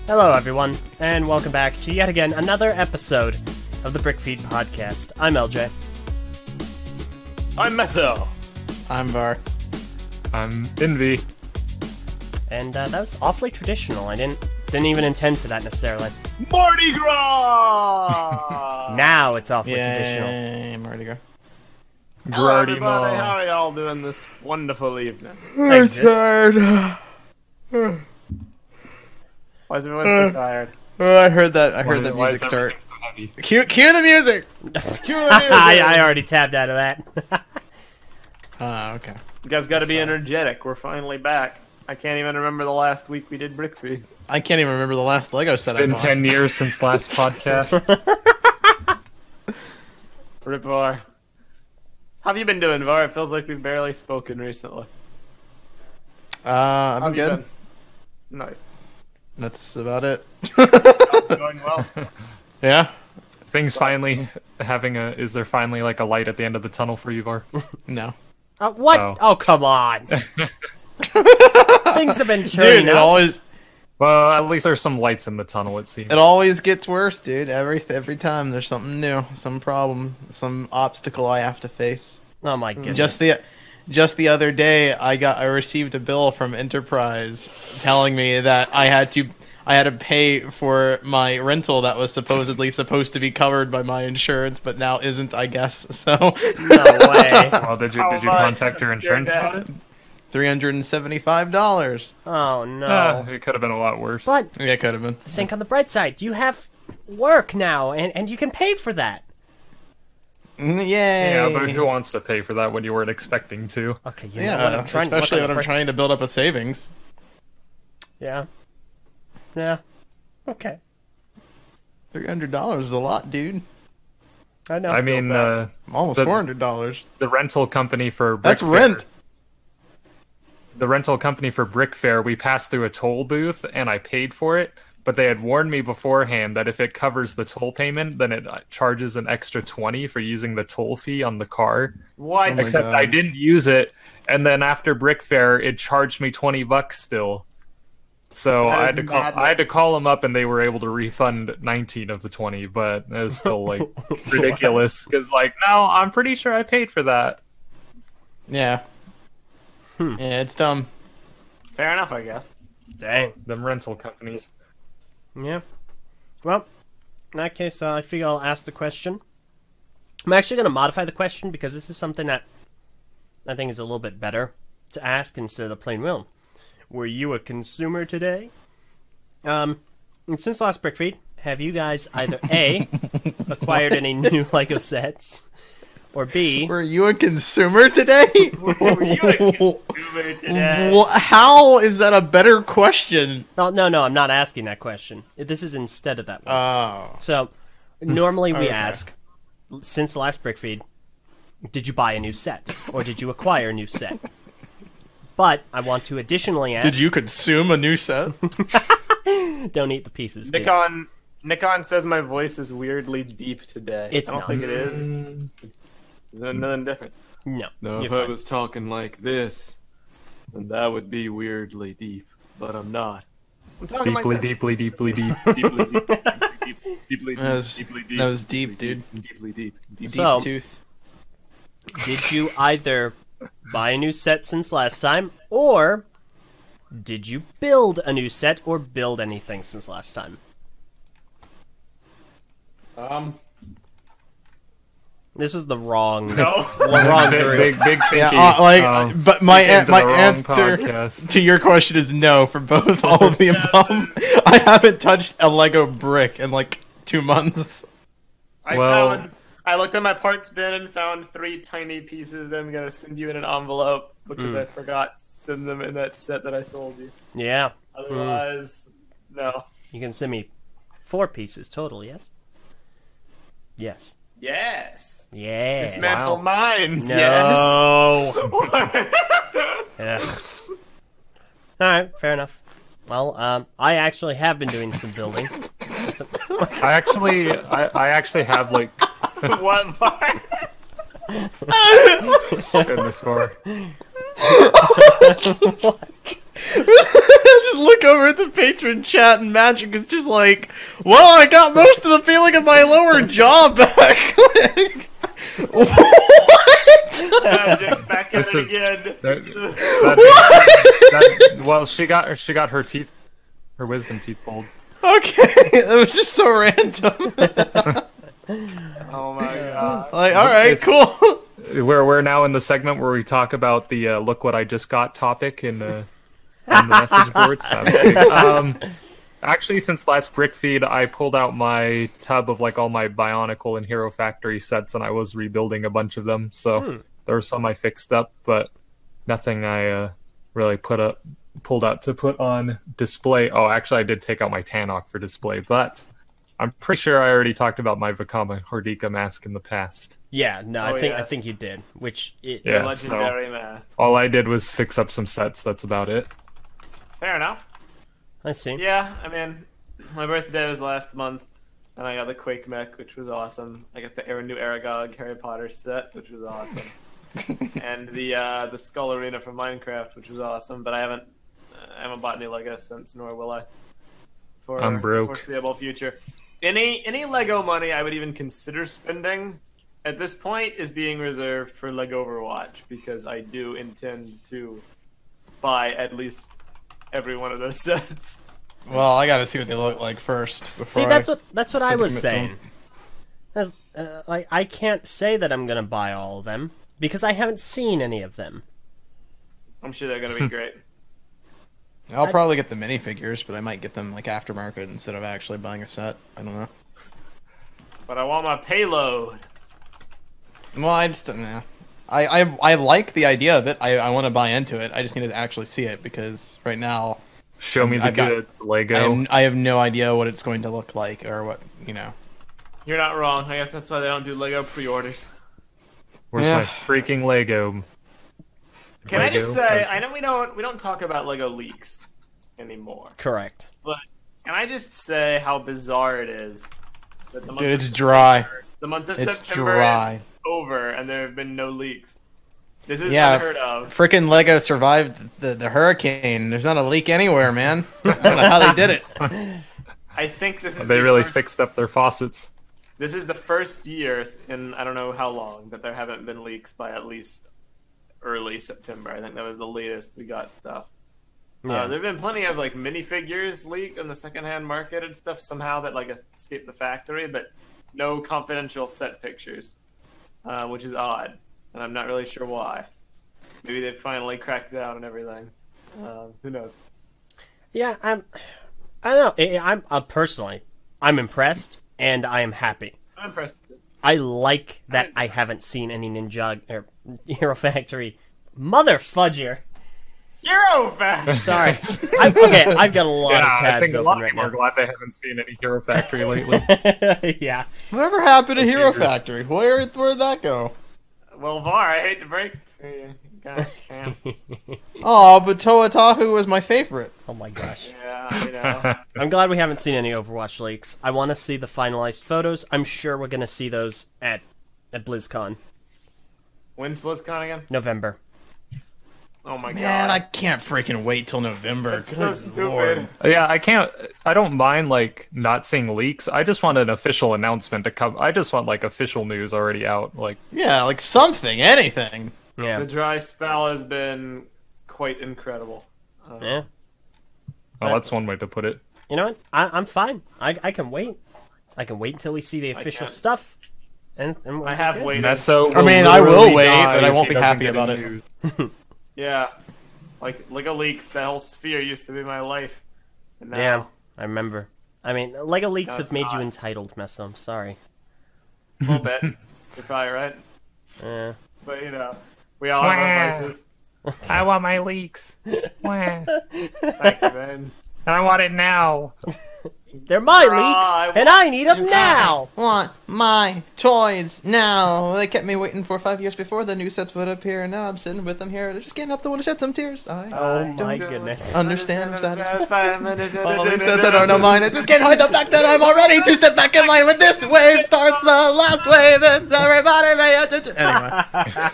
Hello, everyone, and welcome back to yet again another episode of the BrickFeed Podcast. I'm Eljay. I'm Meso. I'm Var. I'm Invi. And that was awfully traditional. I didn't even intend for that necessarily. Mardi Gras! Now it's awfully traditional. Yay, Mardi Gras. Hello, everybody. How are y'all doing this wonderful evening? I'm tired. Why is everyone so tired? Oh, I heard that music start. Cue the music! Cue the music! I already tapped out of that. Okay. You guys gotta be energetic. We're finally back. I can't even remember the last week we did BrickFeed. I can't even remember the last Lego set I bought. It's been 10 years since last podcast. Rip Var. How have you been doing, Var? It feels like we've barely spoken recently. I've How been have you good. been? Nice. That's about it. Going well. Yeah? Things finally having a... Is there finally like a light at the end of the tunnel for you, Var? No. What? Oh. Oh, come on. Things have been Dude, turning it up. always Well, at least there's some lights in the tunnel, it seems. gets worse, dude. Every time there's something new, some problem, some obstacle I have to face. Oh my goodness. Just the other day, I received a bill from Enterprise telling me that I had to pay for my rental that was supposedly supposed to be covered by my insurance, but now isn't, I guess. So No way. Well, did you contact your insurance about it? $375. Oh no. It could have been a lot worse. But Yeah, it could have been. think on the bright side. You have work now, and you can pay for that. Yay! Yeah, but who wants to pay for that when you weren't expecting to? Okay, you know what Yeah, I'm trying. especially when what I'm trying to build up a savings. Yeah. Yeah. Okay. $300 is a lot, dude. I know. I mean, Almost $400. the rental company for That's BrickFair- rent. The rental company for BrickFair, we passed through a toll booth, and I paid for it, but they had warned me beforehand that if it covers the toll payment, then it charges an extra $20 for using the toll fee on the car. What? Oh my Except God. I didn't use it, and then after BrickFair, it charged me $20 still. So That I is had to call. madness. I had to call them up, and they were able to refund 19 of the 20, but it was still like ridiculous. Because no, I'm pretty sure I paid for that. Yeah. Yeah, it's dumb. Fair enough, I guess. Dang. Them rental companies. Yeah. Well, in that case, I figure I'll ask the question. I'm actually going to modify the question because this is something that I think is a little bit better to ask instead of plain will. Were you a consumer today? And since last BrickFeed, have you guys either A, acquired any new LEGO sets, or B, Were you a consumer today? Were you a consumer today? Well, how is that a better question? no, I'm not asking that question. This is instead of that one. Oh. So, normally we Okay. ask, since the last BrickFeed, did you buy a new set? Or did you acquire a new set? But I want to additionally ask... Did you consume a new set? Don't eat the pieces, kids. Nikon says my voice is weirdly deep today. It's I don't not. think it is. Is there nothing different? No. No, you're if I fine. was talking like this, then that would be weirdly deep. But I'm not. I'm talking Deeply, like this. deeply, deeply deep. Deeply deep. Deeply That was- deep. Deeply deep. that was deep, dude. Deeply deep. Deep So- tooth. Did you either buy a new set since last time, or did you build a new set or build anything since last time? This was the wrong, No. wrong big, group. big thinking. Yeah, but my into my the wrong answer podcast. to your question is no for both all of the above. I haven't touched a Lego brick in like 2 months. I looked at my parts bin and found 3 tiny pieces that I'm gonna send you in an envelope because I forgot to send them in that set that I sold you. Yeah. Otherwise, no. You can send me 4 pieces total, yes? Yes. Yes. Yeah. Dismantle mines. No. Yes. Yeah. Alright, fair enough. Well, I actually have been doing some building. I actually have like What part? goodness for. Just look over at the patron chat and Magic is just like, well, I got most of the feeling of my lower jaw back. Like, what? Magic back at This it is- again. Well, she got her teeth, her wisdom teeth pulled. Okay, it was just so random. Oh my god. Like, all right, It's- cool. We're now in the segment where we talk about the look what I just got topic in the message boards. No, I'm kidding. Actually, since last BrickFeed, I pulled out my tub of like all my Bionicle and Hero Factory sets, and I was rebuilding a bunch of them. So there were some I fixed up, but nothing I really pulled out to put on display. Oh, actually, I did take out my Tannock for display, but I'm pretty sure I already talked about my Vakama Hordika mask in the past. Yeah, no, Oh, I yes. think you did. Which Yeah, Legendary math. All I did was fix up some sets. That's about it. Fair enough. I see. Yeah, I mean, my birthday was last month, and I got the Quake mech, which was awesome. I got the new Aragog Harry Potter set, which was awesome, and the Skull Arena from Minecraft, which was awesome. But I haven't bought any Lego since, nor will I. For I'm broke. the foreseeable future. Any Lego money I would even consider spending at this point is being reserved for Lego Overwatch, because I do intend to buy at least every one of those sets. Well, I gotta see what they look like first. Before See, that's what I commit was to saying. them. Like, I can't say that I'm gonna buy all of them because I haven't seen any of them. I'm sure they're gonna be great. I'll probably get the minifigures, but I might get them like aftermarket instead of actually buying a set. I don't know. But I want my payload. Well, I just don't know. I like the idea of it. I want to buy into it. I just need to actually see it because right now Show me the I've got- goods, Lego. I have no idea what it's going to look like or what, you know. You're not wrong. I guess that's why they don't do Lego pre-orders. Where's Yeah. my freaking Lego? Can I just Lego? say, I know we don't talk about Lego leaks anymore, Correct. but can I just say how bizarre it is that the month Dude, it's of dry. September- The month of It's September dry. is over, and there have been no leaks. This is Yeah, unheard of. Freaking Lego survived the hurricane. There's not a leak anywhere, man. I don't know how they did it. I think this is They the really first- fixed up their faucets. This is the first year in I don't know how long that there haven't been leaks by at least early September. I think that was the latest we got stuff. Yeah. There have been plenty of like minifigures leaked on the secondhand market and stuff somehow that like escaped the factory, but no confidential set pictures, which is odd, and I'm not really sure why. Maybe they finally cracked down and everything. Who knows? Yeah, I don't know. I'm personally, I'm impressed and I am happy. I'm impressed. I like that I haven't seen any Ninja or Hero Factory. Mother fudger. Hero back. Sorry. I've got a lot Yeah, of I tabs think a open lot of right people are now. glad they haven't seen any Hero Factory lately. Yeah. Whatever happened to Hero fingers. Factory? Where'd that go? Well, Var, I hate to break it to you. God, can't. Oh, but Toatahu was my favorite. Oh my gosh. Yeah, I know. I'm glad we haven't seen any Overwatch leaks. I want to see the finalized photos. I'm sure we're going to see those at BlizzCon, When's BlizzCon again? November. Oh my Man, god. I can't freaking wait till November. That's Good so stupid. Lord. Yeah, I don't mind like not seeing leaks. I just want an official announcement to come. I just want like official news already out. Like, Yeah, like something, anything. Yeah. The dry spell has been quite incredible. Yeah. oh, that's one way to put it. You know what? I'm fine. I can wait. I can wait until we see the official can't. stuff. And we're I have good. waited. Meso. I mean, will I will literally wait, die but I if won't he be doesn't happy get about any it. news. Yeah. Like Lego Leaks, that whole sphere used to be my life. And now, Yeah, I remember. I mean, Lego Leaks No, have it's made you not. entitled, Meso. I'm sorry. a little bit. You're probably right. Yeah. But you know, we all have our Wah. vices. I want my leaks. Thank you, man. I want it now. They're my I leaks, and I need them now! Want my toys now. They kept me waiting for 5 years before the new sets would appear, and now I'm sitting with them here. They're just getting up to want to shed some tears. Oh don't my goodness. understand. I'm satisfied. satisfied. All these sets I don't know mine. I just can't hide the fact that I'm already 2 steps back in line with this wave. Starts the last wave, and everybody pay attention. Anyway.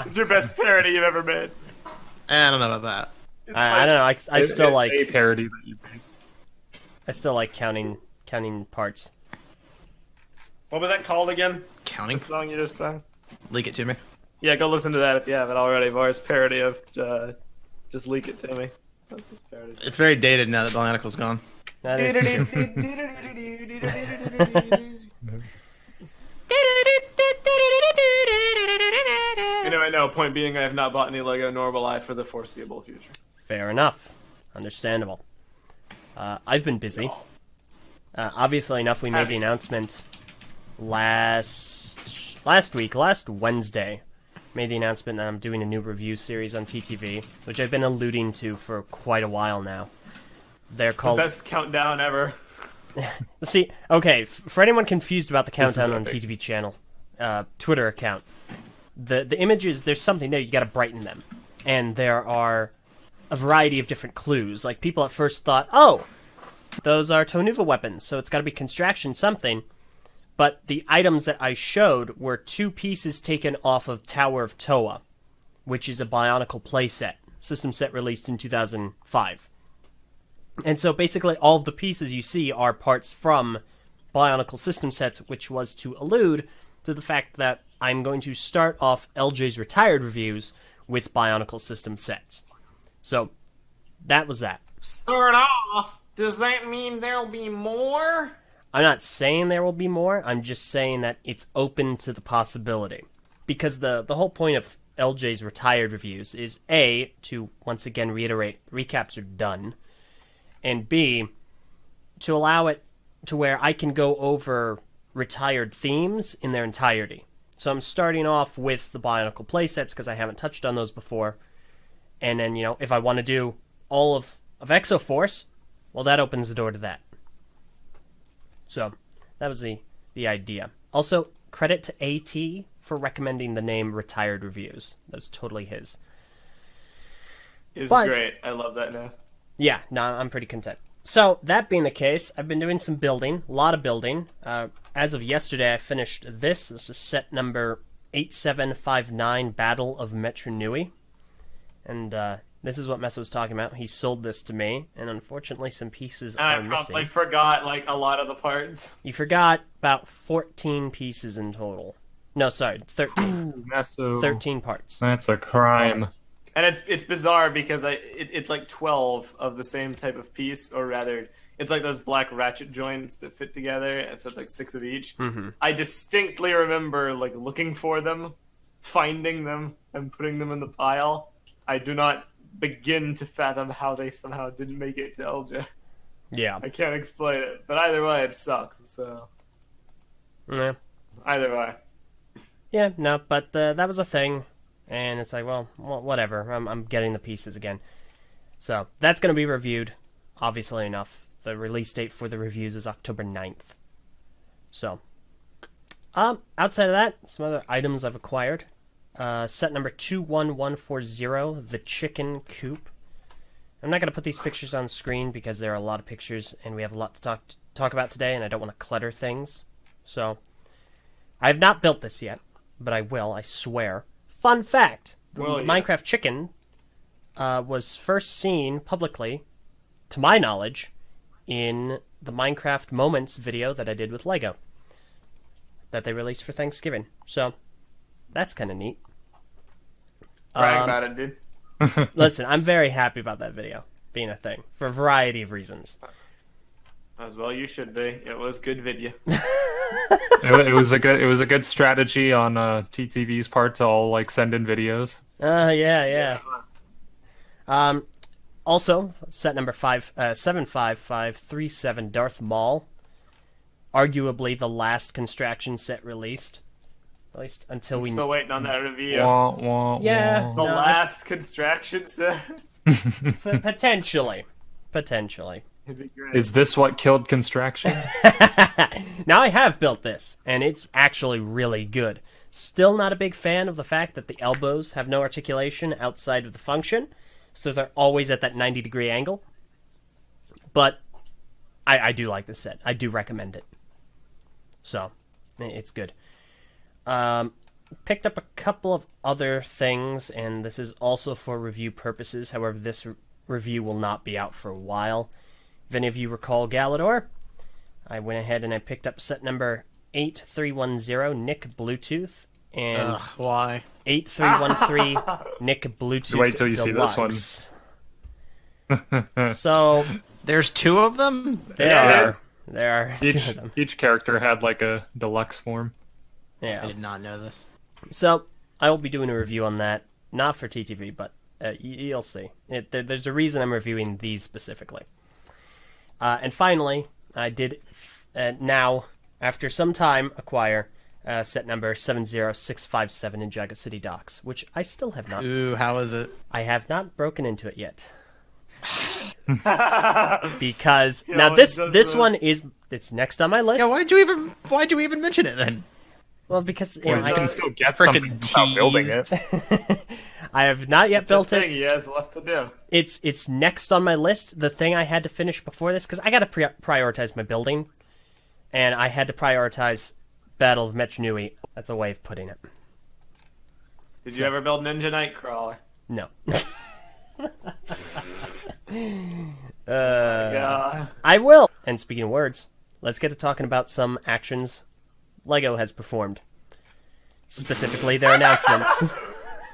It's your best parody you've ever made. I don't know about that. I don't know. I still It's like a parody that you made. I still like counting parts. What was that called again? Counting? The song you just sang? Leak it to me. Yeah, go listen to that if you haven't already. Var's parody of Just Leak It To Me. That's his parody. It's very dated now that Bionicle's gone. That is true. Anyway, no, point being I have not bought any Lego nor will I for the foreseeable future. Fair enough. Understandable. I've been busy. Obviously enough, we made the announcement last Wednesday. Made the announcement that I'm doing a new review series on TTV, which I've been alluding to for quite a while now. They're called... The best countdown ever. See, okay, for anyone confused about the countdown on the epic. TTV channel, Twitter account, the images, there's something there, you gotta brighten them. And there are a variety of different clues. Like, people at first thought, oh, those are Tonuva weapons, so it's gotta be construction something. But the items that I showed were 2 pieces taken off of Tower of Toa, which is a Bionicle playset, system set released in 2005. And so basically all of the pieces you see are parts from Bionicle system sets, which was to allude to the fact that I'm going to start off Eljay's retired reviews with Bionicle system sets. So that was that. Start off? Does that mean there'll be more? I'm not saying there will be more, I'm just saying that it's open to the possibility. Because the whole point of Eljay's retired reviews is A, to once again reiterate, recaps are done, and B, to allow it to where I can go over retired themes in their entirety. So I'm starting off with the Bionicle playsets because I haven't touched on those before, and then, you know, if I want to do all of Exoforce, well, that opens the door to that. So, that was the idea. Also, credit to AT for recommending the name Retired Reviews. That was totally his. It's great. I love that now. Yeah, no, I'm pretty content. So, that being the case, I've been doing some building, a lot of building. As of yesterday, I finished this. This is set number 8759, Battle of Metru Nui. And this is what Meso was talking about. He sold this to me, and unfortunately some pieces are missing. I forgot, like, a lot of the parts. You forgot about 14 pieces in total. No, sorry, 13. Meso. 13 parts. That's a crime. And it's bizarre because it's like 12 of the same type of piece, or rather, it's like those black ratchet joints that fit together, and so it's like 6 of each. Mm-hmm. I distinctly remember, like, looking for them, finding them, and putting them in the pile. I do not begin to fathom how they somehow didn't make it to Eljay. Yeah. I can't explain it, but either way, it sucks. So Yeah. either way, Yeah, no, but that was a thing, and it's like, well, whatever. I'm getting the pieces again. So that's going to be reviewed, obviously enough. The release date for the reviews is October 9th. So, outside of that, some other items I've acquired. Set number 21140, the Chicken Coop. I'm not going to put these pictures on screen because there are a lot of pictures and we have a lot to talk about today, and I don't want to clutter things. So, I have not built this yet, but I will, I swear. Fun fact, the Minecraft chicken was first seen publicly, to my knowledge, in the Minecraft Moments video that I did with LEGO that they released for Thanksgiving. So, that's kind of neat. brag about it, dude. Listen, I'm very happy about that video being a thing for a variety of reasons. As well, you should be. It was good video. It was a good strategy on TTV's part to all like send in videos. Yeah. Also, set number 75537, Darth Maul. Arguably the last construction set released. At least until we... Still waiting on that review. Yeah. The last construction set. Potentially. It'd be great. Is this what killed construction? Now I have built this, and it's actually really good. Still not a big fan of the fact that the elbows have no articulation outside of the function, so they're always at that 90-degree angle. But I do like this set. I do recommend it. So, it's good. picked up a couple of other things, and this is also for review purposes. However, this review will not be out for a while. If any of you recall Galador, I went ahead and I picked up set number 8310, Nick Bluetooth, and why? 8313, Nick Bluetooth Wait till you Deluxe. see this one. So There's two of them? there are two Each of them. each character had like a deluxe form. Yeah. I did not know this. So I will be doing a review on that, not for TTV, but you'll see. There's a reason I'm reviewing these specifically. And finally, I did now, after some time, acquire set number 70657 in Jago City Docks, which I still have not. Ooh, how is it? I have not broken into it yet. Because now this one it's next on my list. Yeah, why'd you even mention it then? Well, because Well, you can still get frickin' something without building it. I have not yet built it. He has left to do. It's next on my list. The thing I had to finish before this, because I got to prioritize my building, and I had to prioritize Battle of Metru Nui. That's a way of putting it. Did you ever build Ninja Nightcrawler? No. Yeah. I will. And speaking of words, let's get to talking about some actions LEGO has performed. Specifically, their announcements.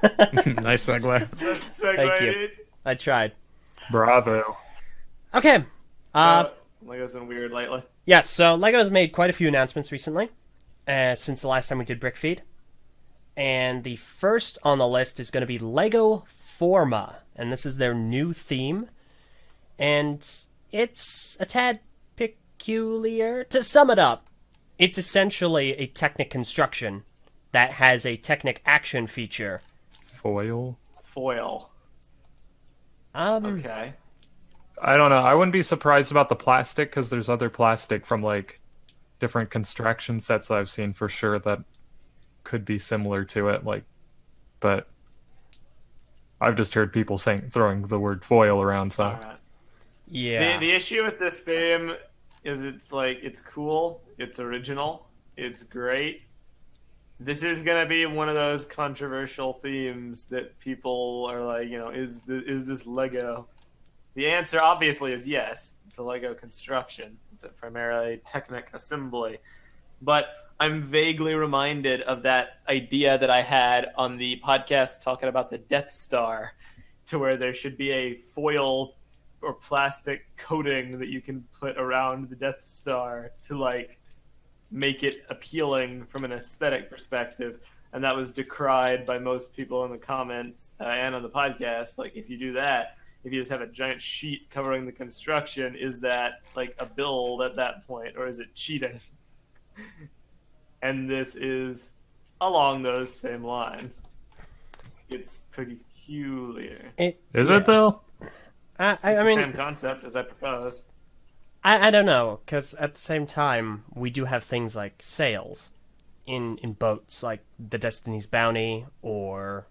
Nice segue. That's Thank you. I tried. Bravo. Okay. Lego's been weird lately. Yes, so LEGO's made quite a few announcements recently, since the last time we did BrickFeed. And the first on the list is going to be LEGO Forma, and this is their new theme. And it's a tad peculiar. To sum it up, it's essentially a Technic construction that has a Technic action feature. Foil. Okay. I don't know. I wouldn't be surprised about the plastic because there's other plastic from like different construction sets that I've seen for sure that could be similar to it. Like, but I've just heard people throwing the word foil around. So Alright. Yeah. The issue with this theme is it's cool, it's original, it's great. This is gonna be one of those controversial themes that people are like, is this Lego? The answer obviously is yes. It's a Lego construction. It's a primarily Technic assembly. But I'm vaguely reminded of that idea that I had on the podcast talking about the Death Star, to where there should be a foil or plastic coating that you can put around the Death Star to like make it appealing from an aesthetic perspective. And that was decried by most people in the comments and on the podcast. Like, if you do that, if you just have a giant sheet covering the construction, is that like a build at that point, or is it cheating? And this is along those same lines. It's peculiar. is it though? I It's mean, the same concept as I proposed. I don't know, because at the same time, we do have things like sails in boats, like the Destiny's Bounty, or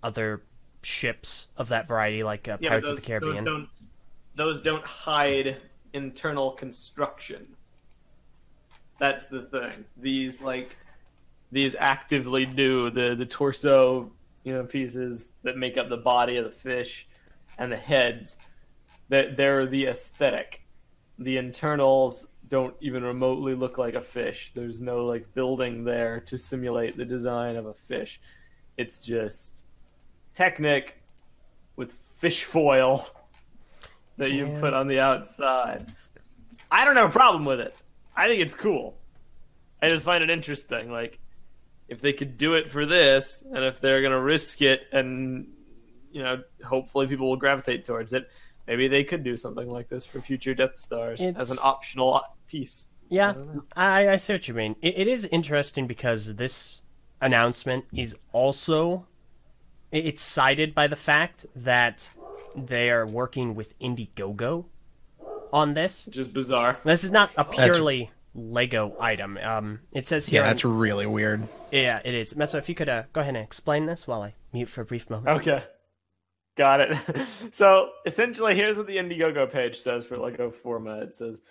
other ships of that variety, like Pirates of the Caribbean. Those don't hide internal construction. That's the thing. These actively do the torso, pieces that make up the body of the fish and the heads. They're the aesthetic. The internals don't even remotely look like a fish. There's no like building there to simulate the design of a fish. It's just Technic with fish foil that you put on the outside. I don't have a problem with it. I think it's cool. I just find it interesting. Like, if they could do it for this, and if they're gonna risk it, and hopefully people will gravitate towards it, maybe they could do something like this for future Death Stars as an optional piece. Yeah, I see what you mean. It is interesting because this announcement is also... It's cited by the fact that they are working with Indiegogo on this. Which is bizarre. This is not a purely Lego item. It says here... Yeah, that's really weird. Yeah, it is. Meso, if you could go ahead and explain this while I mute for a brief moment. Okay. Got it. So, essentially, here's what the Indiegogo page says for LEGO Forma. It says,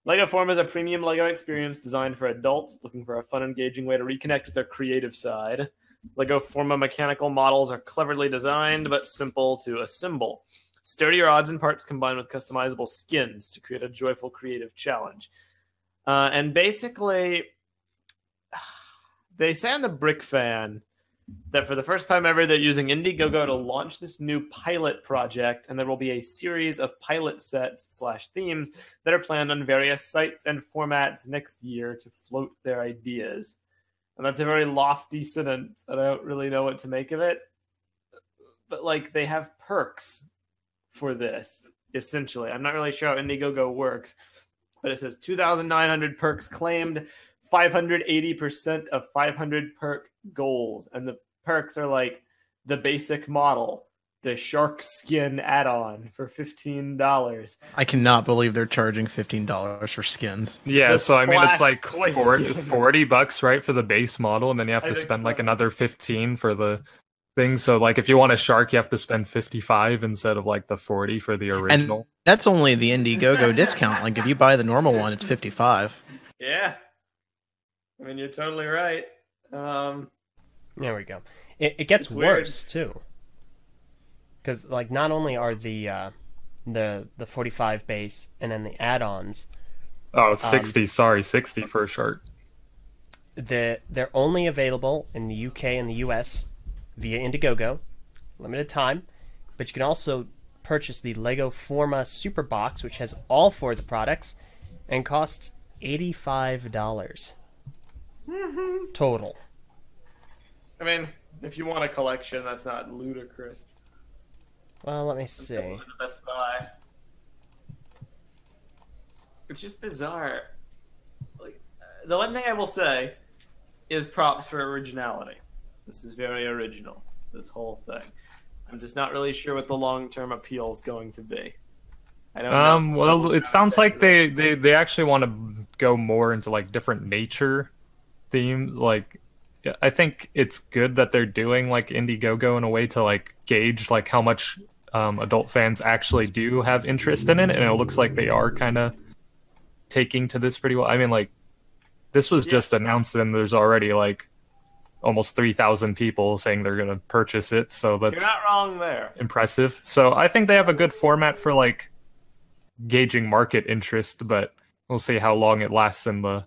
LEGO Forma is a premium LEGO experience designed for adults looking for a fun, engaging way to reconnect with their creative side. LEGO Forma mechanical models are cleverly designed but simple to assemble. Sturdier odds and parts combined with customizable skins to create a joyful creative challenge. And basically, they say on the Brick Fan that for the first time ever, they're using Indiegogo to launch this new pilot project, and there will be a series of pilot sets / themes that are planned on various sites and formats next year to float their ideas. And that's a very lofty sentence, and I don't really know what to make of it. But, like, they have perks for this, essentially. I'm not really sure how Indiegogo works, but it says 2,900 perks claimed, 580% of 500 perk goals. And the perks are like the basic model, the shark skin add-on for $15. I cannot believe they're charging $15 for skins. Yeah, The so I mean, it's like Splash Toy $40, right, for the base model, and then you have I to think spend like so. another 15 for the thing. So like, if you want a shark, you have to spend 55 instead of like the 40 for the original. And that's only the Indiegogo discount. Like if you buy the normal one, it's 55. Yeah. I mean, you're totally right. There we go. It gets It's weird. worse too, because like not only are the 45 base and then the add-ons, Oh, 60. Sorry, 60 for a shark. they're only available in the UK and the US via Indiegogo, limited time. But you can also purchase the LEGO Forma Super Box, which has all 4 of the products, and costs $85 total. I mean, if you want a collection, that's not ludicrous. Well, let me It's see. definitely the best buy. It's just bizarre. Like, the one thing I will say is props for originality. This is very original, this whole thing. I'm just not really sure what the long-term appeal is going to be. I don't know. Well, it sounds like they actually want to go more into like different nature themes. Like, I think it's good that they're doing like Indiegogo in a way to like gauge like how much adult fans actually do have interest in it, and it looks like they are kind of taking to this pretty well. I mean, like, this was just announced, and there's already like almost 3,000 people saying they're going to purchase it, so that's You're not wrong there. impressive. So I think they have a good format for like gauging market interest, but we'll see how long it lasts in the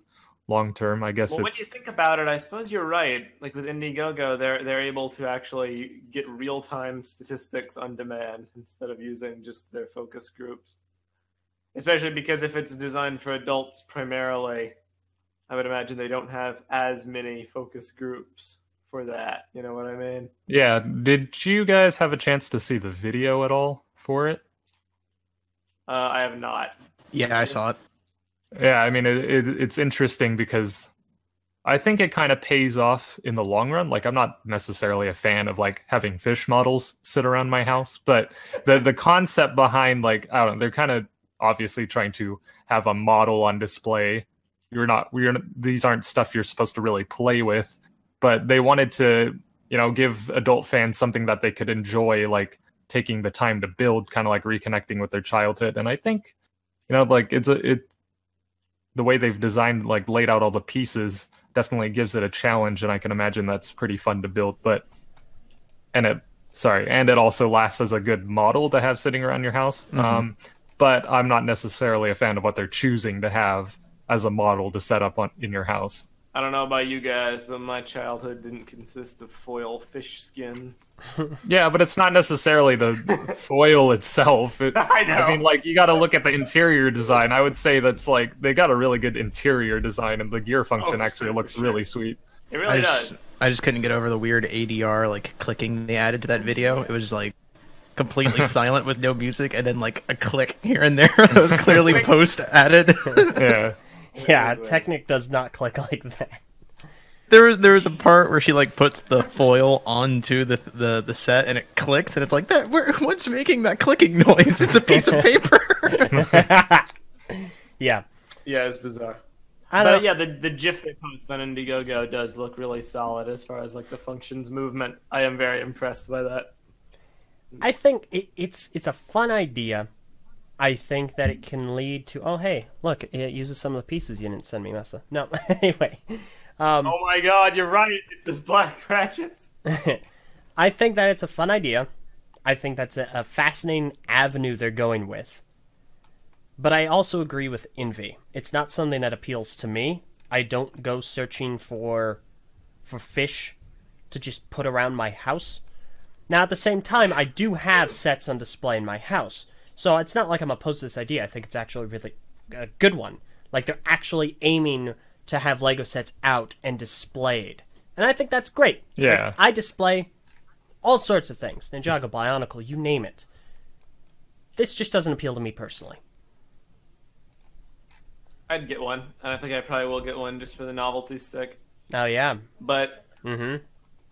long term. I guess Well, when it's you think about it, I suppose you're right. Like with Indiegogo, they're able to actually get real-time statistics on demand instead of using just their focus groups. Especially because if it's designed for adults primarily, I would imagine they don't have as many focus groups for that. You know what I mean? yeah. Did you guys have a chance to see the video at all for it? I have not. Yeah, I saw it. Yeah, I mean, it's interesting because I think it kind of pays off in the long run. Like, I'm not necessarily a fan of like having fish models sit around my house, but the concept behind, like, I don't know, they're kind of obviously trying to have a model on display. These aren't stuff you're supposed to really play with, but they wanted to, give adult fans something that they could enjoy, like taking the time to build, kind of like reconnecting with their childhood. And I think, like the way they've designed, like laid out all the pieces, definitely gives it a challenge, and I can imagine that's pretty fun to build. And it also lasts as a good model to have sitting around your house. Mhm. But I'm not necessarily a fan of what they're choosing to have as a model to set up in your house. I don't know about you guys, but my childhood didn't consist of foil fish skins. Yeah, but it's not necessarily the foil itself. I know. I mean, like, you got to look at the interior design. I would say that's like they got a really good interior design, and the gear function for actually sure, looks for sure. really sweet. It really does. I just couldn't get over the weird ADR like clicking they added to that video. It was just like completely silent with no music, and then like a click here and there that was clearly post added. Yeah. Yeah, weird. Technic does not click like that. There was a part where she like puts the foil onto the set, and it clicks, and it's like that. What's making that clicking noise? It's a piece of paper. Yeah. Yeah, it's bizarre. I But don't yeah, the GIF they post on Indiegogo does look really solid as far as like the functions movement. I am very impressed by that. I think it's a fun idea. I think that it can lead to, oh, hey, look, it uses some of the pieces you didn't send me, Mesa. No, anyway. Oh my god, you're right. It's those black ratchets. I think that it's a fun idea. I think that's a fascinating avenue they're going with. But I also agree with Invi. It's not something that appeals to me. I don't go searching for fish to just put around my house. Now, at the same time, I do have sets on display in my house. So it's not like I'm opposed to this idea. I think it's actually really a good one. Like, they're actually aiming to have LEGO sets out and displayed. And I think that's great. Yeah. Like, I display all sorts of things. Ninjago, Bionicle, you name it. This just doesn't appeal to me personally. I'd get one, and I think I probably will get one just for the novelty's sake. Oh, yeah. But Mm-hmm.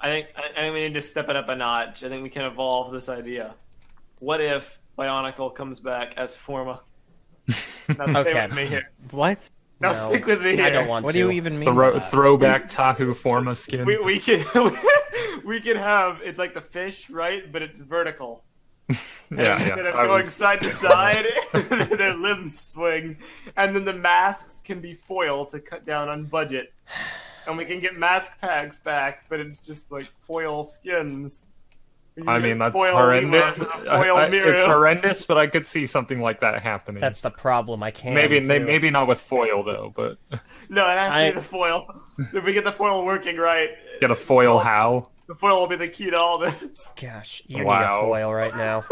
I think we need to step it up a notch. I think we can evolve this idea. What if Bionicle comes back as Forma? Now stay Okay. with me here. What? Now No, stick with me here. I don't want What to. do you even mean? by that? Throwback Tahu Forma skin. We can we can have, it's like the fish, right? But it's vertical. Instead of going side to side, their limbs swing, and then the masks can be foil to cut down on budget. And we can get mask packs back, but it's just like foil skins. I mean, that's foil horrendous. Lima, foil Miru. It's horrendous, but I could see something like that happening. That's the problem. I can't. maybe not with foil though, but No, it has to be the foil. If we get the foil working right, get a foil how? the foil will be the key to all this. Gosh, you Wow. need a foil right now.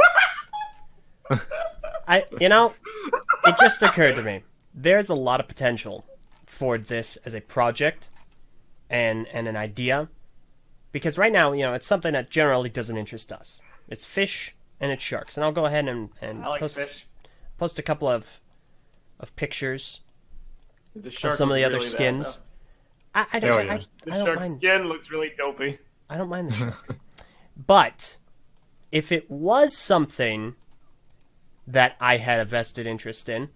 It just occurred to me. There's a lot of potential for this as a project and an idea. Because right now, it's something that generally doesn't interest us. It's fish and it's sharks. And I'll go ahead and I like fish. post a couple of pictures The of shark some of the looks other really skins. bad, I Oh, don't, yeah. though. I The don't shark mind. skin looks really dopey. I don't mind the shark. But if it was something that I had a vested interest in,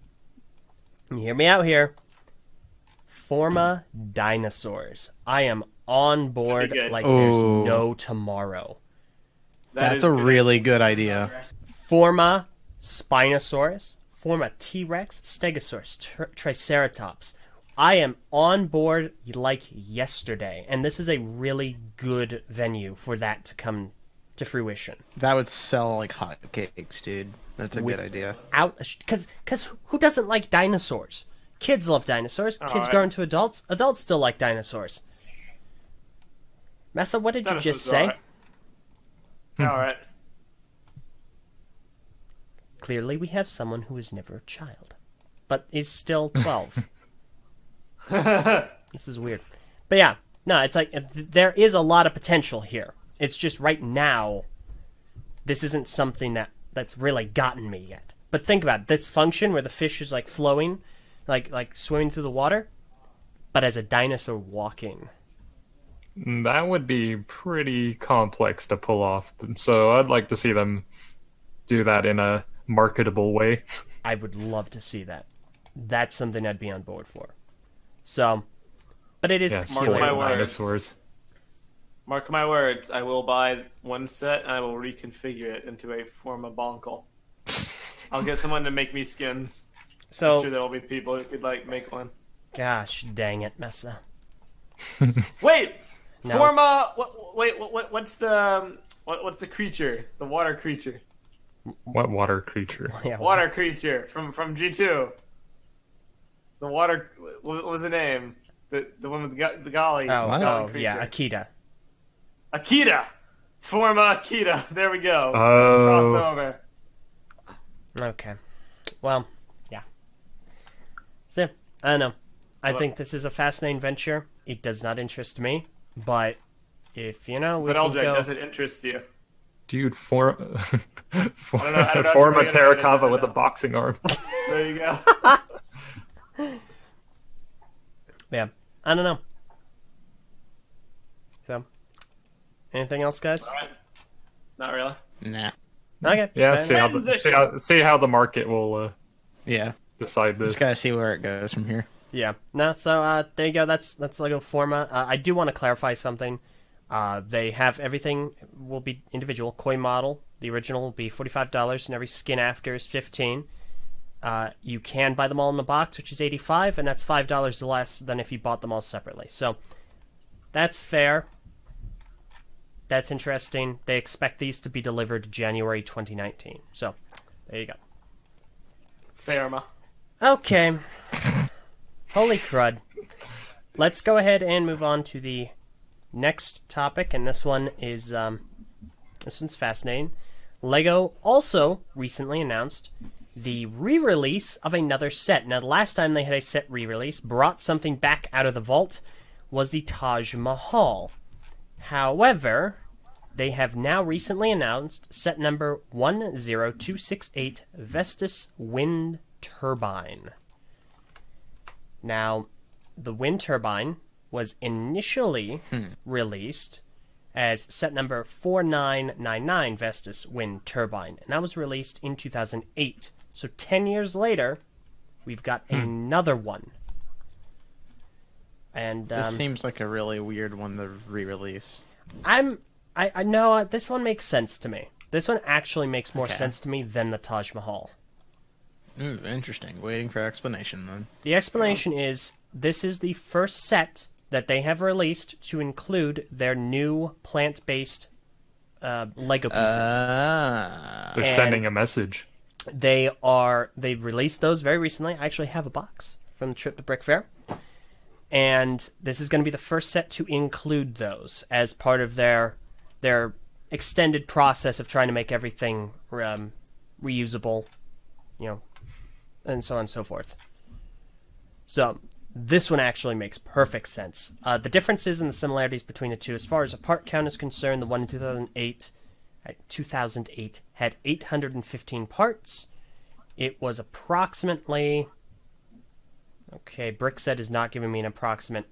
and hear me out here, Forma dinosaurs. I am on board That'd be good. like there's Ooh. no tomorrow. That That's is a good. really good idea. Forma Spinosaurus, Forma T-Rex, Stegosaurus, Triceratops. I am on board like yesterday, and this is a really good venue for that to come to fruition. That would sell like hotcakes, dude. That's a With- good idea. Because who doesn't like dinosaurs? Kids love dinosaurs. Kids Alright. grow into adults. Adults still like dinosaurs. Mesa, what did you just say? Alright. Clearly, we have someone who is never a child, but is still 12. This is weird. But yeah, no, it's like there is a lot of potential here. It's just right now, this isn't something that's really gotten me yet. But think about it, this function where the fish is like flowing, like swimming through the water, but as a dinosaur walking. That would be pretty complex to pull off. So I'd like to see them do that in a marketable way. I would love to see that. That's something I'd be on board for. So, but it is Yes, Mark purely my for words. dinosaurs. Mark my words, I will buy one set and I will reconfigure it into a Forma Bonkle. I'll get someone to make me skins. I'm so. sure there will be people who could make one. Gosh, dang it, Mesa. Wait, No. Forma. What's the creature? The water creature. What water creature? Yeah, Water creature from G2. The water. What was the name? The one with the golly. Oh, What? oh creature. yeah, Akita. Akita. Forma Akita. There we go. Oh, Crossover. Okay. Well, yeah. So, I don't know. I think this is a fascinating venture. It does not interest me, but if, we But can Eljay, go... does it interest you? dude, I don't know if Forma you're gonna Terracotta edit with a that. boxing arm. There you go. Yeah, I don't know. So, anything else, guys? Alright. Not really. Nah. Okay. Yeah, fair see how the market will Yeah. decide this. Just gotta see where it goes from here. Yeah. No, so there you go. That's LEGO Forma. I do want to clarify something. They have everything will be individual. Koi model, the original will be $45, and every skin after is $15. You can buy them all in the box, which is $85, and that's $5 less than if you bought them all separately. So that's fair. That's interesting. They expect these to be delivered January 2019. So there you go. Fairma. Okay. Holy crud. Let's go ahead and move on to the next topic, and this one is this one's fascinating. LEGO also recently announced the re-release of another set. Now, the last time they had a set re-release, brought something back out of the vault, was the Taj Mahal. However, they have now recently announced set number 10268, Vestas Wind Turbine. Now, the wind turbine was initially released as set number 4999, Vestas Wind Turbine, and that was released in 2008. So 10 years later, we've got another one. And This seems like a really weird one to re-release. I know this one makes sense to me. This one actually makes more sense to me than the Taj Mahal. Interesting. Waiting for explanation then. The explanation is this is the first set that they have released to include their new plant-based Lego pieces. They're sending a message. They released those very recently. I actually have a box from the trip to Brick Fair. And this is going to be the first set to include those as part of their extended process of trying to make everything reusable, and so on and so forth. So this one actually makes perfect sense. The differences and the similarities between the two, as far as a part count is concerned, the one in 2008 had 815 parts. It was approximately... Okay, Brickset is not giving me an approximate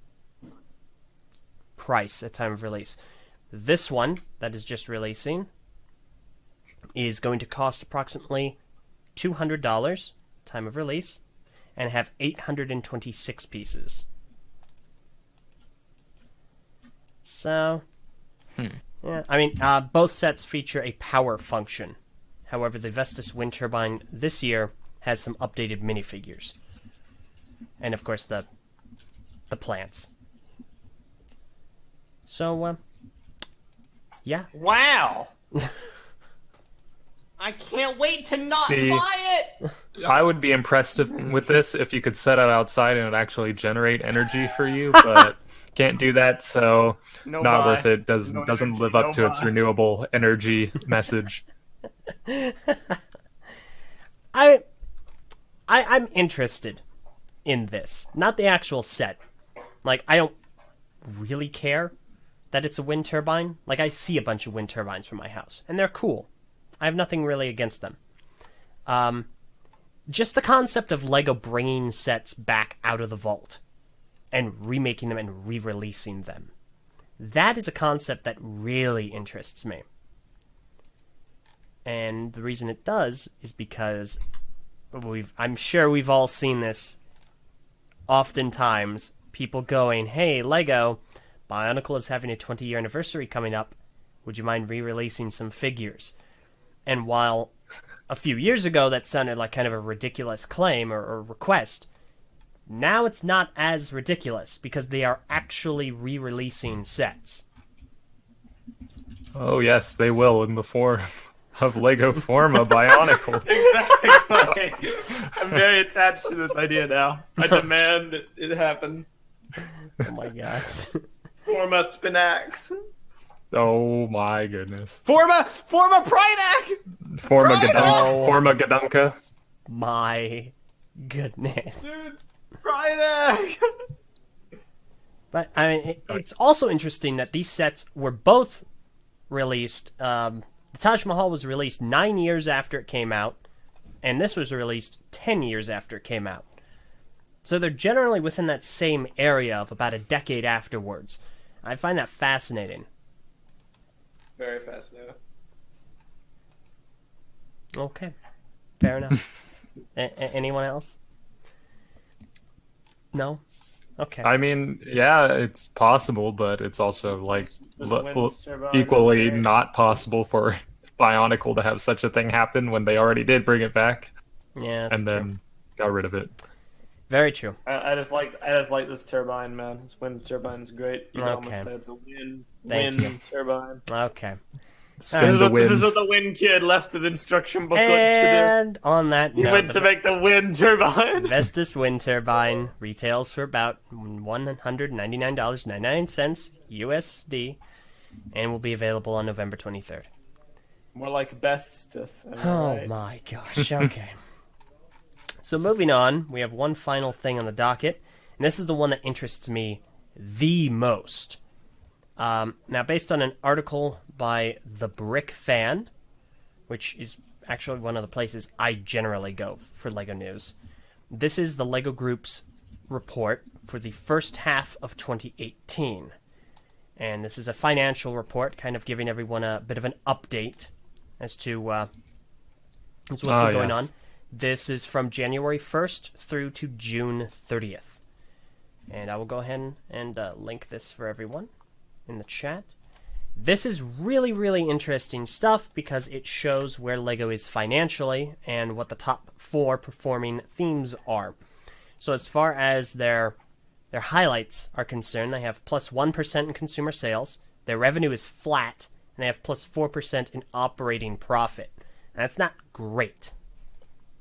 price at time of release. This one, that is just releasing, is going to cost approximately $200 time of release and have 826 pieces. So, yeah, I mean, both sets feature a power function. However, the Vestas Wind Turbine this year has some updated minifigures. And, of course, the plants. So, yeah. Wow! I can't wait to not buy it! I would be impressed with this if you could set it outside and it would actually generate energy for you, but can't do that, so not worth it. Doesn't live up to its renewable energy message. I'm interested in this. Not the actual set. Like, I don't really care that it's a wind turbine. Like, I see a bunch of wind turbines from my house, and they're cool. I have nothing really against them. Just the concept of LEGO bringing sets back out of the vault and remaking them and re-releasing them. That is a concept that really interests me. And the reason it does is because I'm sure we've all seen this oftentimes. People going, hey, LEGO, BIONICLE is having a 20-year anniversary coming up. Would you mind re-releasing some figures? And while a few years ago that sounded like kind of a ridiculous claim or request, now it's not as ridiculous because they are actually re-releasing sets. Oh yes, they will in the form of LEGO Forma BIONICLE. Exactly. I'm very attached to this idea now. I demand it happen. Oh my gosh. Forma Spinax. Oh my goodness. Forma Prydac! Forma Gadunka. My goodness. Dude, Prydac! But, I mean, it's also interesting that these sets were both released. The Taj Mahal was released 9 years after it came out, and this was released 10 years after it came out. So they're generally within that same area of about a decade afterwards. I find that fascinating. Very fascinating. Okay. Fair enough. Anyone else? No? Okay. I mean, yeah, it's possible, but it's also like There's a wind turbine equally over there. not possible for BIONICLE to have such a thing happen when they already did bring it back. Yeah, that's And true. then got rid of it. Very true. I just like this turbine, man. This wind turbine's great. You can almost say it's a wind turbine. Okay. Spin the This is wind. what the wind kid left of instruction booklets And on that to do. He note, went to make the wind turbine. Vestas wind turbine retails for about $199.99 USD and will be available on November 23rd. More like bestus. Oh right? my gosh, okay. So moving on, we have one final thing on the docket, and this is the one that interests me the most. Now, based on an article by The Brick Fan, which is actually one of the places I generally go for LEGO news, this is the LEGO Group's report for the first half of 2018. And this is a financial report, kind of giving everyone a bit of an update as to what's been going on. This is from January 1st through to June 30th. And I will go ahead and link this for everyone in the chat. This is really, really interesting stuff because it shows where LEGO is financially and what the top 4 performing themes are. So as far as their highlights are concerned, they have plus 1% in consumer sales, their revenue is flat, and they have plus 4% in operating profit. And that's not great.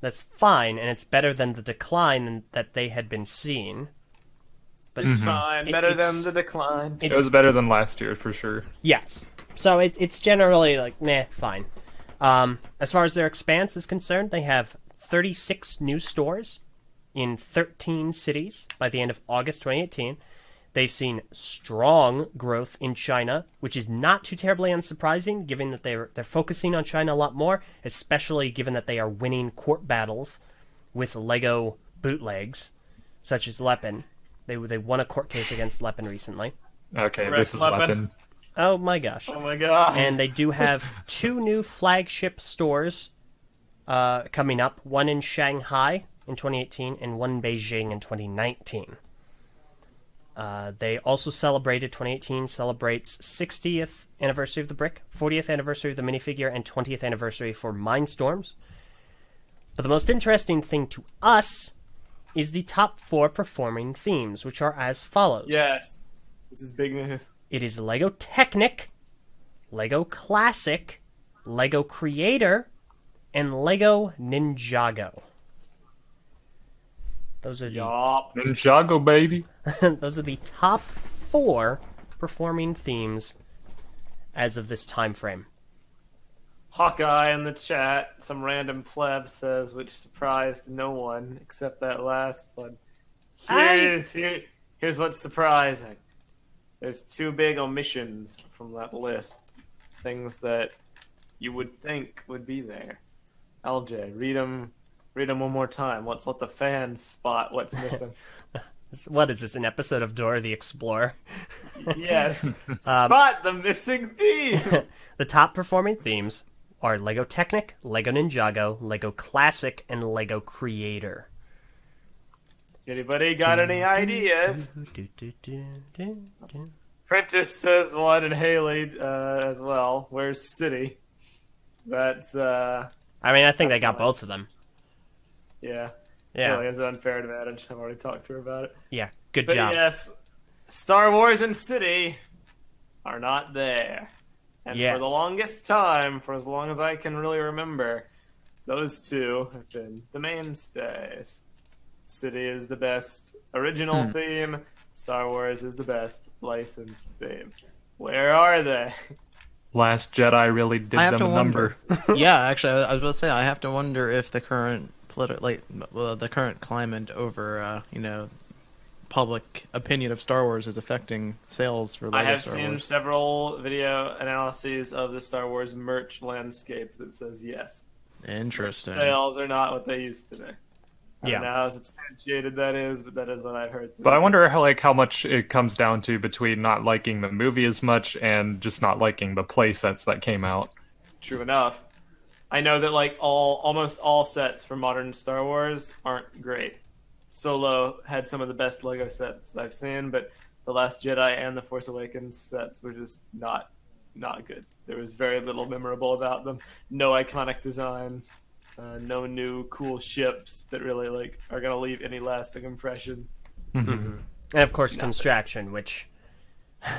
That's fine, and it's better than the decline that they had been seeing. But It's fine. Better than the decline. It was better than last year, for sure. Yes. So it's generally like, meh, fine. As far as their expanse is concerned, they have 36 new stores in 13 cities by the end of August 2018. They've seen strong growth in China, which is not too terribly unsurprising, given that they're focusing on China a lot more, especially given that they are winning court battles with LEGO bootlegs, such as Lepin. They won a court case against Lepin recently. Okay, Correct, this is Lepin. Lepin. Oh my gosh. Oh my god. And they do have 2 new flagship stores coming up, one in Shanghai in 2018 and one in Beijing in 2019. They also 2018 celebrates 60th anniversary of the brick, 40th anniversary of the minifigure, and 20th anniversary for Mindstorms. But the most interesting thing to us is the top 4 performing themes, which are as follows. Yes. This is big news. It is Lego Technic, Lego Classic, Lego Creator, and Lego Ninjago. Those are the Yup. Ninjago, baby. those are the top 4 performing themes as of this time frame. Hawkeye in the chat, some random pleb says, which surprised no one except that last one. Here's what's surprising. There's 2 big omissions from that list. Things that you would think would be there. Eljay, read them one more time. Let's let the fans spot what's missing. What is this, an episode of Dora the Explorer? Yes. Spot the missing theme! The top performing themes are Lego Technic, Lego Ninjago, Lego Classic, and Lego Creator. Anybody got any ideas? Prentice says one, and Haley as well. Where's City? That's I mean, I think they got both of them. yeah. Yeah. Haley has an unfair advantage. I've already talked to her about it. Yeah, good But job. yes, Star Wars and City are not there. And Yes. for the longest time, for as long as I can really remember, those 2 have been the mainstays. City is the best original theme. Star Wars is the best licensed theme. Where are they? Last Jedi really did I have them to a number. Yeah, actually, I was about to say I have to wonder if the current the current climate over public opinion of Star Wars is affecting sales for I Lego have Star seen Wars. several video analyses of the Star Wars merch landscape that says yes. Interesting. Sales are not what they used to be. I Yeah. don't know how substantiated that is, but that is what I've heard. But I wonder how much it comes down to between not liking the movie as much and just not liking the play sets that came out. True enough. I know that almost all sets for modern Star Wars aren't great. Solo had some of the best Lego sets I've seen, but The Last Jedi and The Force Awakens sets were just not good. There was very little memorable about them. No iconic designs. No new cool ships that really are gonna leave any lasting impression. And of course, Construction, which,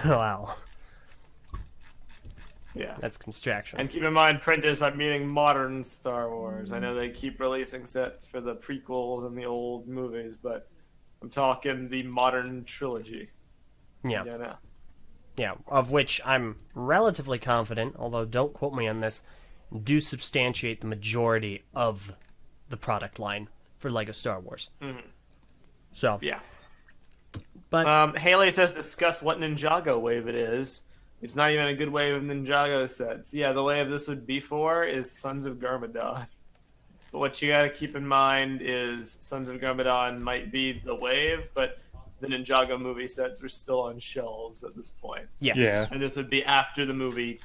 wow, Yeah. that's Construction. And keep in mind, Prentice, I'm meaning modern Star Wars. I know they keep releasing sets for the prequels and the old movies, but I'm talking the modern trilogy. Yeah. You know? Yeah, of which I'm relatively confident, although don't quote me on this, do substantiate the majority of the product line for LEGO Star Wars. So, Yeah. but Haley says discuss what Ninjago wave it is. It's not even a good wave of Ninjago sets. Yeah, the wave this would be for is Sons of Garmadon. But what you gotta keep in mind is Sons of Garmadon might be the wave, but the Ninjago movie sets were still on shelves at this point. yes. Yeah. And this would be after the movie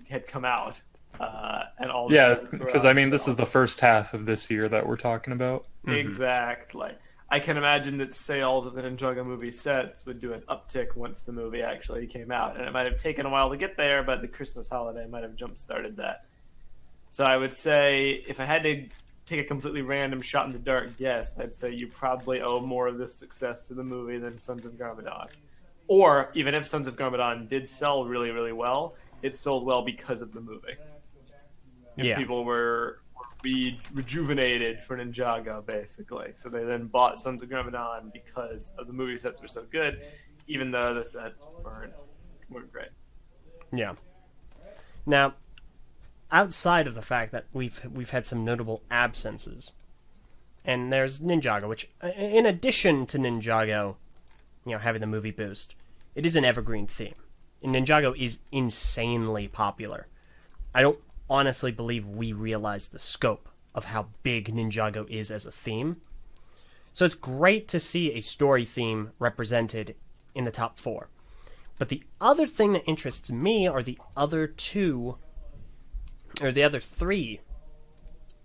had come out. And all the Yeah, sets were because on this is shelves. the first half of this year that we're talking about. Exactly. I can imagine that sales of the Ninjago movie sets would do an uptick once the movie actually came out. And it might have taken a while to get there, but the Christmas holiday might have jump-started that. So I would say, if I had to take a completely random shot in the dark guess, I'd say you probably owe more of this success to the movie than Sons of Garmadon. Or, even if Sons of Garmadon did sell really, really well, it sold well because of the movie. And Yeah. people were rejuvenated for Ninjago, basically. So they then bought Sons of Garmadon because of the movie sets were so good, even though the sets weren't great. Yeah. Now, outside of the fact that we've had some notable absences, and there's Ninjago, which, in addition to Ninjago, having the movie boost, it is an evergreen theme. And Ninjago is insanely popular. I don't honestly believe we realize the scope of how big Ninjago is as a theme. So it's great to see a story theme represented in the top 4. But the other thing that interests me are the other 3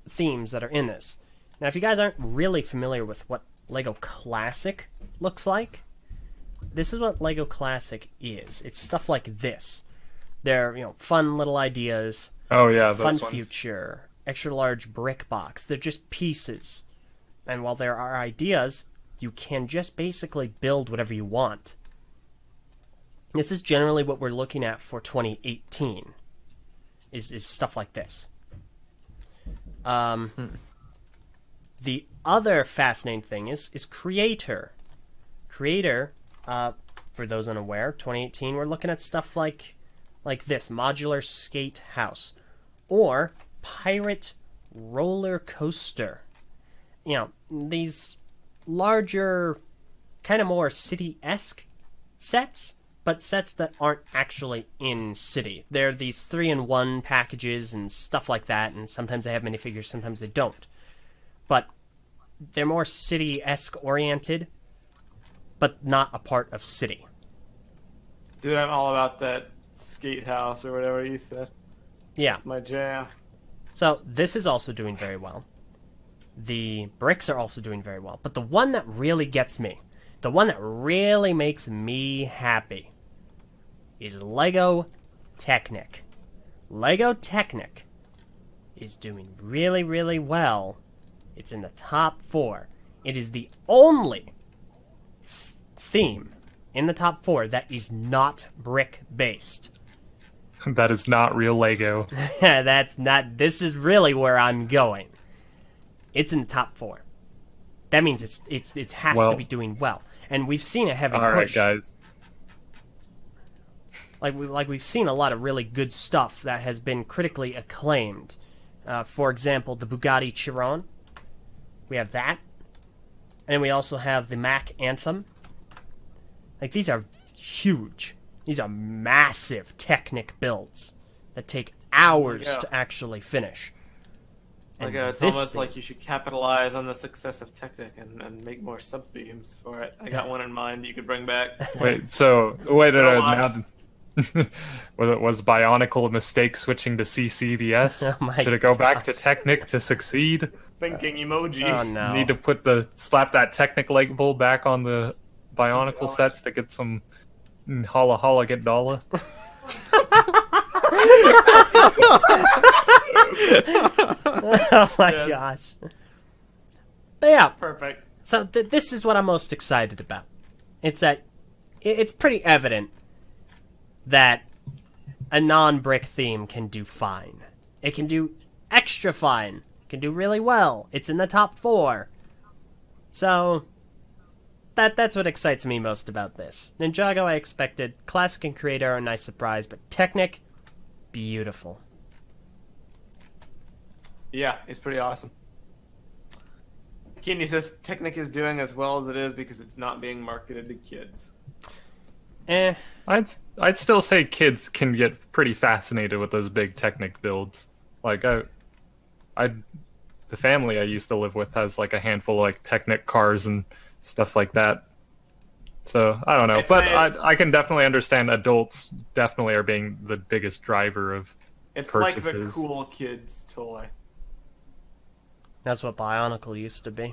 themes that are in this. Now, if you guys aren't really familiar with what LEGO Classic looks like, this is what LEGO Classic is. It's stuff like this. They're, fun little ideas, Oh yeah, fun those ones. future, extra large brick box. They're just pieces. And while there are ideas, you can just basically build whatever you want. This is generally what we're looking at for 2018, is stuff like this. The other fascinating thing is Creator. Creator, for those unaware, 2018, we're looking at stuff like this, Modular Skate House, or Pirate Roller Coaster. These larger, kind of more city-esque sets, but sets that aren't actually in city. They're these 3-in-1 packages and stuff like that, and sometimes they have minifigures, sometimes they don't. But they're more city-esque oriented, but not a part of city. Dude, I'm all about that skate house or whatever you said. Yeah. It's my jam. So this is also doing very well. The bricks are also doing very well. But the one that really gets me, the one that really makes me happy, is LEGO Technic. LEGO Technic is doing really, really well. It's in the top 4. It is the only theme in the top 4 that is not brick-based. That is not real Lego. That's not... This is really where I'm going. It's in the top 4. That means it has to be doing well. And we've seen a heavy All right, push. guys. We've seen a lot of really good stuff that has been critically acclaimed. For example, the Bugatti Chiron. We have that. And we also have the Mac Anthem. These are huge. These are massive Technic builds that take hours to actually finish. And It's this almost thing- like you should capitalize on the success of Technic and make more sub-themes for it. I got one in mind that you could bring back. Wait, Robots. was BIONICLE a mistake switching to CCBS? Oh my Should it go back to gosh. Technic to succeed? Thinking emoji. Oh no. Need to slap that Technic label back on the BIONICLE sets to get some holla holla get dollar. Oh my Yes. gosh. But yeah, Perfect. so this is what I'm most excited about. It's that it's pretty evident that a non-brick theme can do fine. It can do extra fine. It can do really well. It's in the top 4. So that's what excites me most about this. Ninjago I expected. Classic and Creator are a nice surprise, but Technic, beautiful. Yeah, it's pretty awesome. Keeney says Technic is doing as well as it is because it's not being marketed to kids. I'd still say kids can get pretty fascinated with those big Technic builds. Like the family I used to live with has like a handful of like Technic cars and stuff like that. So I don't know, but I can definitely understand adults definitely are being the biggest driver of It's purchases. like the cool kids toy. That's what Bionicle used to be.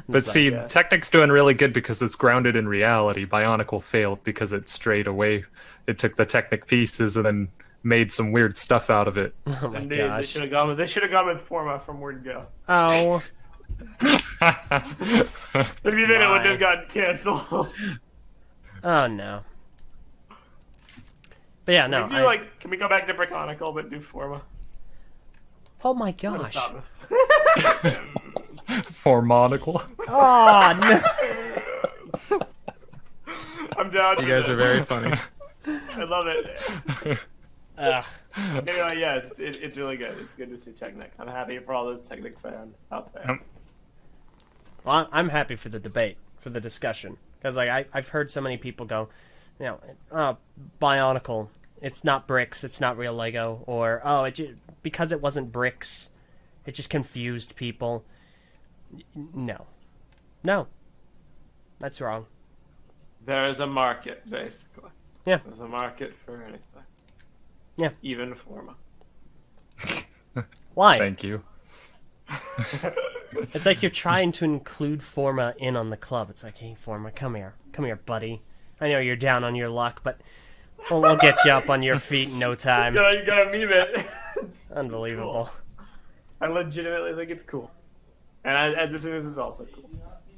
But see, Technic's doing really good because it's grounded in reality. Bionicle failed because it strayed away. It took the Technic pieces and then made some weird stuff out of it. Oh my Indeed, gosh. they should have gone with Forma from Word Go. Oh. If you did, it wouldn't have gotten canceled. Oh no. But yeah, no. Can we go back to Brickonicle but do Forma? Oh my I'm gonna gosh. stop. Formonicle. Oh no. I'm down. You guys are very funny. I love it. Ugh. Anyway, yeah, it's really good. It's good to see Technic. I'm happy for all those Technic fans out there. Well, I'm happy for the debate, for the discussion, because like I've heard so many people go, you know, Bionicle, it's not bricks, it's not real Lego, or because it wasn't bricks, it just confused people. No, that's wrong. There is a market, basically. Yeah. There's a market for anything. Yeah. Even Forma. Why? Thank you. It's like you're trying to include Forma in on the club. It's like, hey, Forma, come here, buddy. I know you're down on your luck, but we'll get you up on your feet in no time. You gotta meme it. Unbelievable. Cool. I legitimately think it's cool. And this is also cool.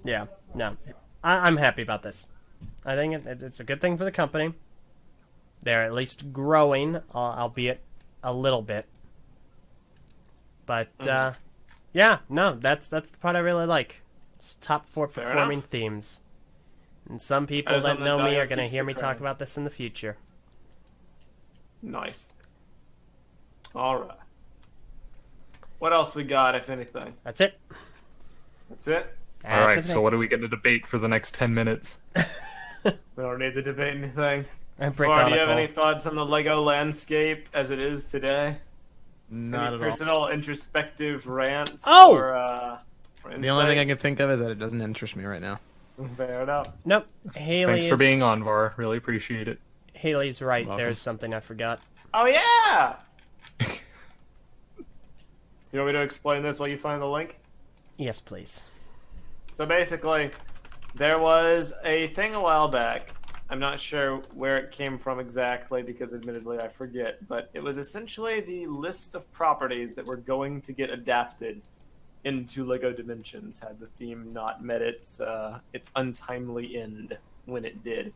Yeah, no. I'm happy about this. I think it's a good thing for the company. They're at least growing, albeit a little bit. But, yeah, no, that's the part I really like. It's top 4 Fair performing enough. themes. And some people As that on the know me dial are going to keeps hear the me talk credit. about this in the future. Nice. Alright. What else we got, if anything? That's it. That's it? All right, so what are we going to debate for the next 10 minutes? We don't need to debate anything. And Var, do you have Brickonicle. any thoughts on the Lego landscape as it is today? Not Any at all. personal introspective rants? Oh! Or The only thing I insight? can think of is that it doesn't interest me right now. Fair enough. Nope. Haley Thanks for being on, Var. Really appreciate it. Haley's right. Welcome. There's something I forgot. Oh yeah! You want me to explain this while you find the link? Yes, please. So basically, there was a thing a while back. I'm not sure where it came from exactly because admittedly I forget, but it was essentially the list of properties that were going to get adapted into LEGO Dimensions had the theme not met its untimely end when it did.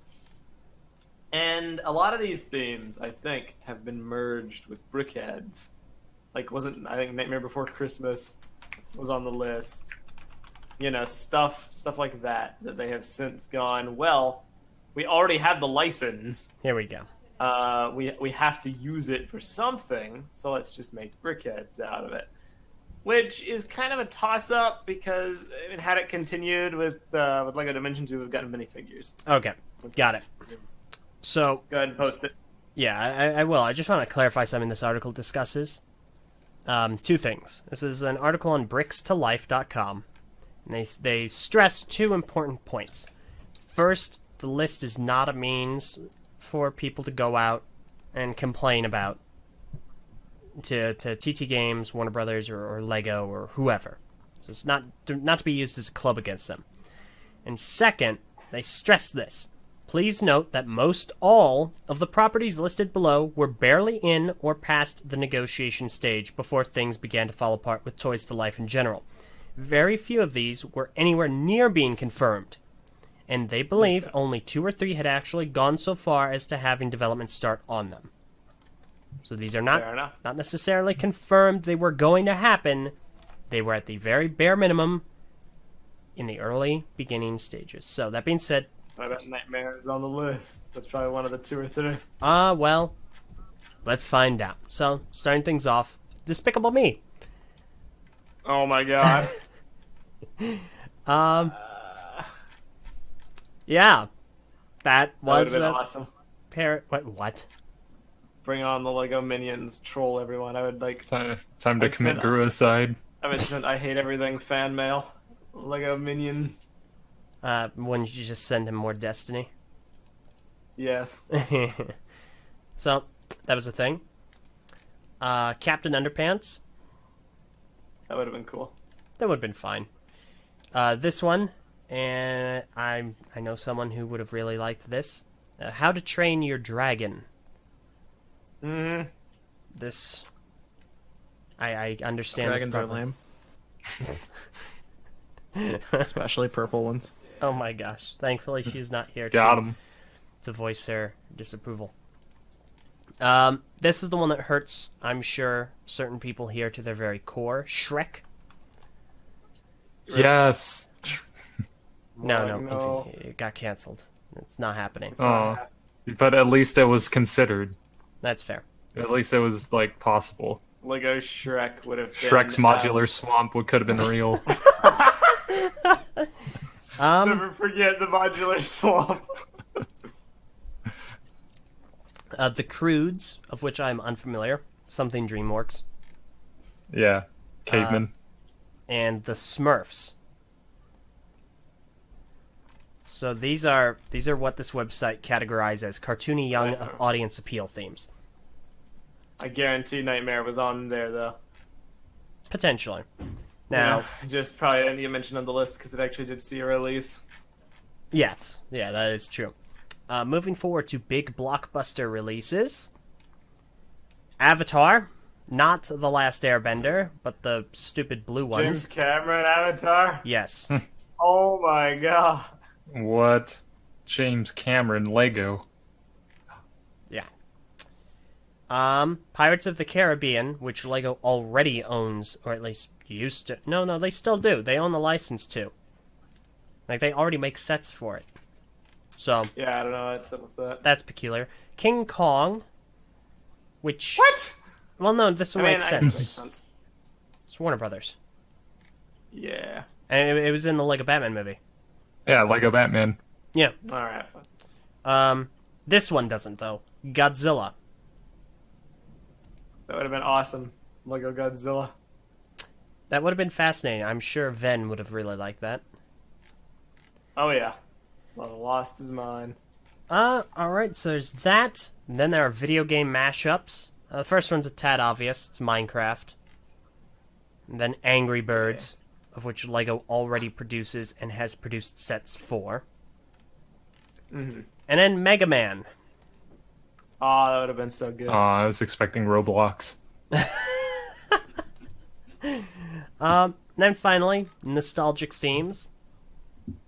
And a lot of these themes, I think, have been merged with Brickheads. I think Nightmare Before Christmas was on the list. You know, stuff like that they have since gone, well, we already have the license. Here we go. We have to use it for something, so let's just make Brickheads out of it. Which is kind of a toss-up because had it continued with LEGO Dimensions, we would have gotten minifigures. Okay, got it. So, Go ahead and post it. yeah, I will. I just want to clarify something this article discusses. 2 things. This is an article on brickstolife.com. And they stress 2 important points. First, the list is not a means for people to go out and complain about to TT Games, Warner Brothers, or Lego, or whoever. So it's not to be used as a club against them. And second, they stress this. Please note that most all of the properties listed below were barely in or past the negotiation stage before things began to fall apart with Toys to Life in general. Very few of these were anywhere near being confirmed, and they believe only 2 or 3 had actually gone so far as to having development start on them. So these are not necessarily confirmed they were going to happen. They were at the very bare minimum in the early beginning stages. So that being said, I bet Nightmare is on the list. That's probably one of the 2 or 3. well, let's find out. So, starting things off, Despicable Me. Oh my god. Yeah. That That would was have been a awesome. What? Bring on the Lego Minions, troll everyone. I would like. Time to I'd commit send- suicide. I would send I hate everything fan mail. Lego Minions. Wouldn't you just send him more Destiny? Yes. So, that was the thing. Captain Underpants. That would have been cool. That would have been fine. This one, and I know someone who would have really liked this. How to Train Your Dragon. Mm-hmm. This, I understand. Dragons are lame. Especially purple ones. Oh my gosh! Thankfully, she's not here Got him. to voice her disapproval. This is the one that hurts, I'm sure, certain people here to their very core. Shrek. Yes. No, No. it got canceled. It's not happening. Oh, but at least it was considered. That's fair. At least it was like possible. Lego Shrek would have been Shrek's modular swamp could have been real. Never forget the modular swamp. The Croods, of which I'm unfamiliar. Something DreamWorks. Yeah, caveman. And the Smurfs. So these are what this website categorizes as cartoony young audience appeal themes. I guarantee Nightmare was on there though. Potentially. Now, just probably didn't get mentioned on the list because it actually did see a release. yes, yeah, that is true. Moving forward to big blockbuster releases. Avatar, not The Last Airbender, but the stupid blue ones. James Cameron Avatar. Yes. Oh my god. What? James Cameron Lego. Yeah. Pirates of the Caribbean, which Lego already owns, or at least used to. No, they still do. They own the license too. Like, they already make sets for it. So, Yeah, I don't know what's up with that. that's peculiar. King Kong, which... What? Well, no, this one makes sense. Makes sense. It's Warner Brothers. Yeah. And it was in the Lego Batman movie. Yeah, Lego Batman. Yeah. Alright. This one doesn't, though. Godzilla. That would have been awesome. Lego Godzilla. That would have been fascinating. I'm sure Ven would have really liked that. Oh yeah. Well, lost his mind. Alright, so there's that. And then there are video game mashups. The first one's a tad obvious. It's Minecraft. And then Angry Birds, of which Lego already produces and has produced sets for. Mm-hmm. And then Mega Man. Oh, that would have been so good. I was expecting Roblox. And then finally, nostalgic themes.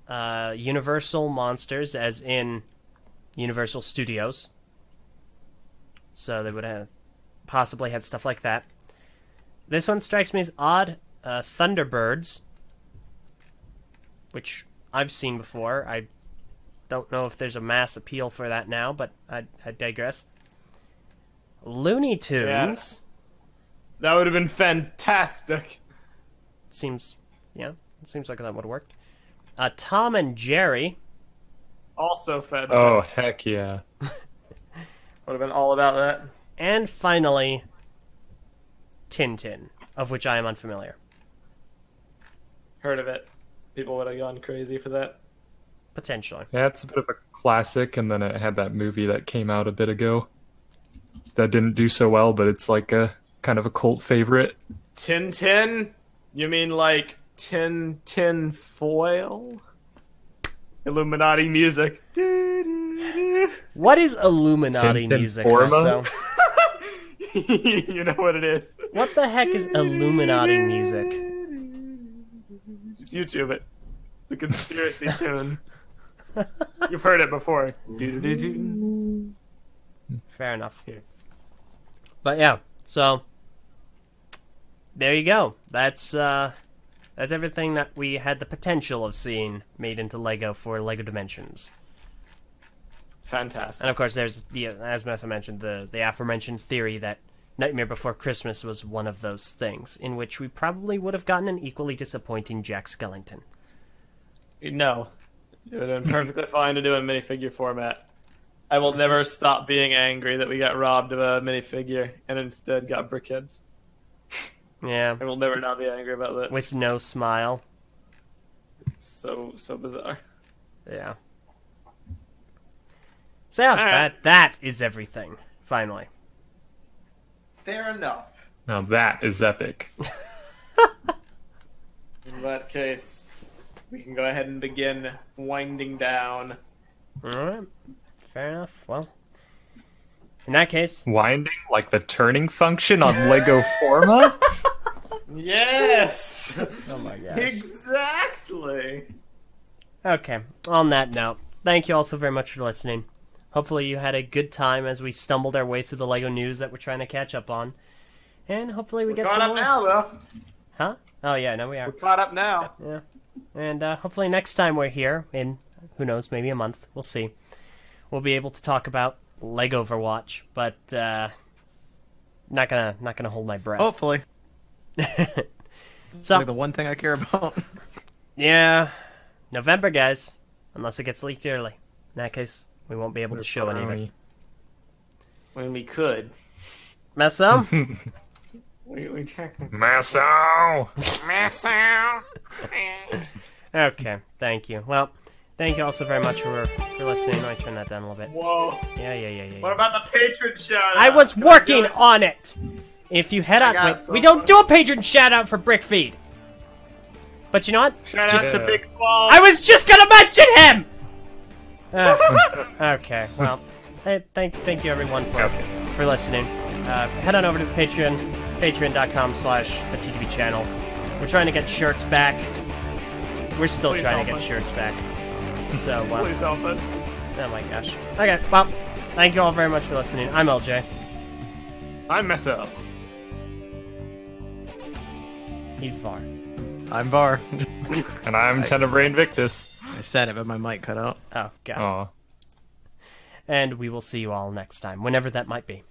Universal Monsters, as in Universal Studios. So they would have possibly had stuff like that. This one strikes me as odd. Thunderbirds, which I've seen before. I don't know if there's a mass appeal for that now, but I digress. Looney Tunes. That would have been fantastic. Seems like that would have worked. Tom and Jerry. Also fantastic. Oh, heck yeah. Would have been all about that. And finally, Tintin, of which I am unfamiliar. Heard of it. People would have gone crazy for that. Potentially. Yeah, it's a bit of a classic, and then it had that movie that came out a bit ago that didn't do so well, but it's like a kind of a cult favorite. Tintin? You mean like tin foil? Illuminati music. What is Illuminati Tintin music, Forma? Meso? You know what it is. What the heck is Illuminati music? Just YouTube it. It's a conspiracy tune. You've heard it before. Do-do-do-do. Fair enough. But yeah, so there you go. That's everything that we had the potential of seeing made into Lego for Lego Dimensions. Fantastic. And of course, there's the, as Mesa mentioned, the aforementioned theory that Nightmare Before Christmas was one of those things, in which we probably would have gotten an equally disappointing Jack Skellington. No. It would have been perfectly fine to do in minifigure format. I will never stop being angry that we got robbed of a minifigure and instead got brickheads. Yeah, I will never not be angry about that. with no smile. So bizarre. Yeah. So yeah, Alright. that is everything. Finally. Fair enough. Now that is epic. In that case, we can go ahead and begin winding down. Alright. Fair enough. Well, in that case, Winding like the turning function on Lego Forma? Yes! oh my gosh. Exactly! Okay, on that note, thank you all so very much for listening. Hopefully you had a good time as we stumbled our way through the LEGO news that we're trying to catch up on. And hopefully we get Caught some up more. now, though. Huh? Oh yeah, no we are. We're caught up now. Yeah. And hopefully next time we're here, in, who knows, maybe a month, we'll see, we'll be able to talk about LEGO Overwatch, but not gonna hold my breath. Hopefully. So, Like the one thing I care about. yeah, November, guys, unless it gets leaked early. In that case, we won't be able to show any of it. When we could. Meso? We checked. Meso! Okay, thank you. Well, thank you all so very much for listening. Let me turn that down a little bit. Whoa. Yeah. What about the patron shout I was working on it! If you head out... got Wait, some. we don't do a patron shout-out for BrickFeed! But you know what? Shout out to Yeah. Big Balls. I was just gonna mention him! Okay, well, thank you everyone for listening. Head on over to the Patreon, patreon.com/the channel. We're trying to get shirts back. We're still Please trying to help get us. shirts back. So, Please help us. oh my gosh. Okay, well, thank you all very much for listening. I'm Eljay. I'm Meso. He's Var. I'm Var. And I'm Tenebrae Invictus. I said it, but my mic cut out. Oh, God. Aw. And we will see you all next time, whenever that might be.